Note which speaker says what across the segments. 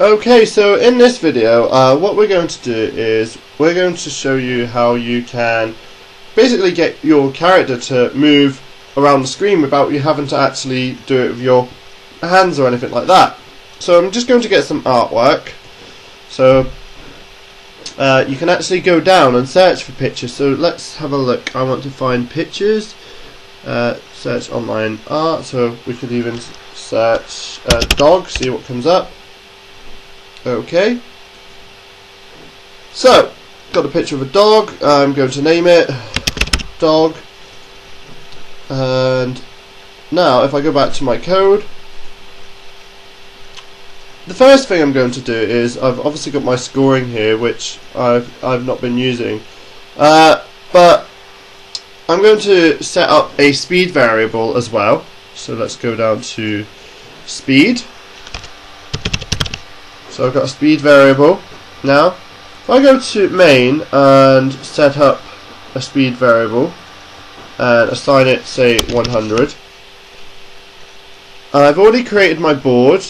Speaker 1: Okay, so in this video, what we're going to do is we're going to show you how you can basically get your character to move around the screen without you having to actually do it with your hands or anything like that. So I'm just going to get some artwork. So you can actually go down and search for pictures. So let's have a look. I want to find pictures. Search online art. So we could even search dog, see what comes up. Okay, so got a picture of a dog. I'm going to name it dog, and now if I go back to my code, the first thing I'm going to do is I've obviously got my scoring here, which I've not been using, but I'm going to set up a speed variable as well. So let's go down to speed. So I've got a speed variable. Now, if I go to main and set up a speed variable and assign it, say, 100, I've already created my board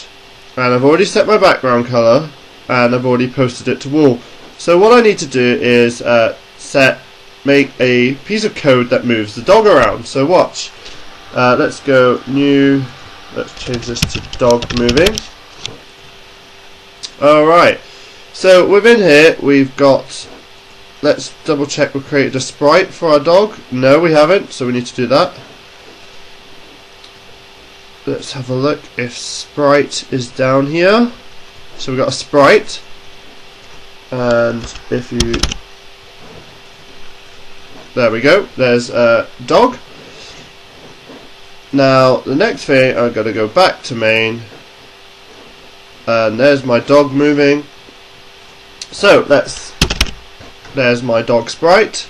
Speaker 1: and I've already set my background color and I've already posted it to wall. So what I need to do is make a piece of code that moves the dog around. So watch. Let's go new. Let's change this to dog moving. Alright, so within here we've got, let's double check we've created a sprite for our dog. No, we haven't, so we need to do that. Let's have a look if sprite is down here. So we've got a sprite, and if you, there we go, there's a dog. Now the next thing, I've got to go back to main, and there's my dog moving. So there's my dog sprite.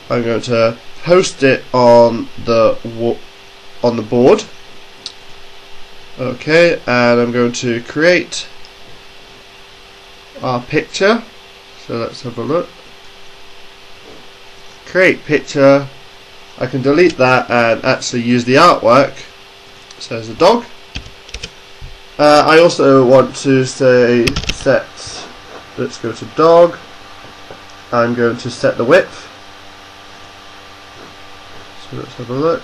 Speaker 1: I'm going to post it on the board. Okay, and I'm going to create our picture. So let's have a look. Create picture. I can delete that and actually use the artwork. So there's a dog. I also want to say set, let's go to dog, I'm going to set the width, so let's have a look,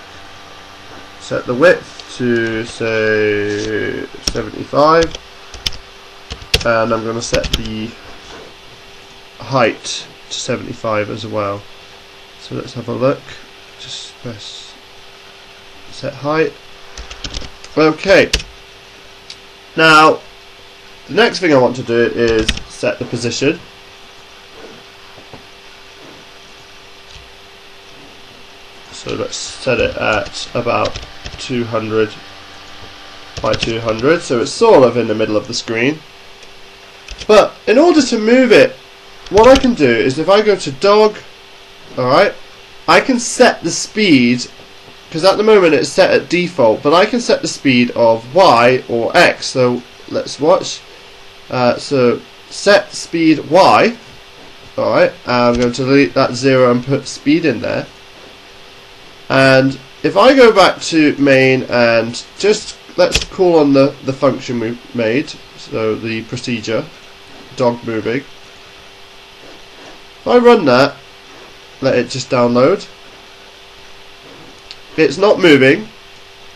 Speaker 1: set the width to say 75, and I'm going to set the height to 75 as well. So let's have a look, just press set height. Okay. Now, the next thing I want to do is set the position. So let's set it at about 200 by 200, so it's sort of in the middle of the screen. But in order to move it, what I can do is if I go to dog, alright, I can set the speed, because at the moment it's set at default, but I can set the speed of Y or X. So let's watch. So set speed Y. Alright, I'm going to delete that 0 and put speed in there. And if I go back to main and just let's call on the function we made, so the procedure, dog moving. If I run that, let it just download. It's not moving,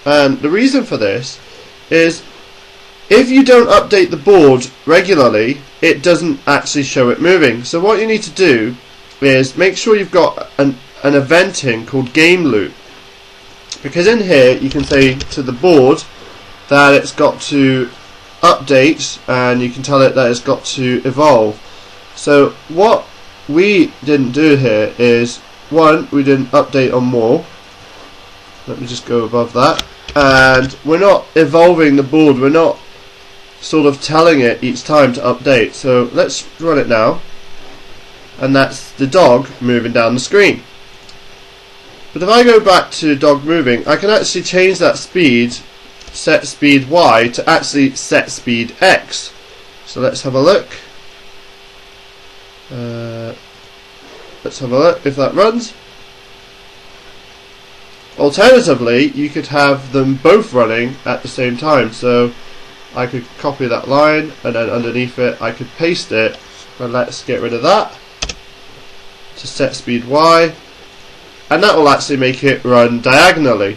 Speaker 1: and the reason for this is if you don't update the board regularly, it doesn't actually show it moving. So what you need to do is make sure you've got an eventing called game loop, because in here you can say to the board that it's got to update, and you can tell it that it's got to evolve. So what we didn't do here is, one, we didn't update on more. Let me just go above that, and we're not evolving the board, we're not sort of telling it each time to update. So let's run it now, and that's the dog moving down the screen. But if I go back to dog moving, I can actually change that speed, set speed Y, to actually set speed X. So let's have a look. Let's have a look if that runs. Alternatively, you could have them both running at the same time. So I could copy that line, and then underneath it I could paste it. And let's get rid of that to set speed Y, and that will actually make it run diagonally.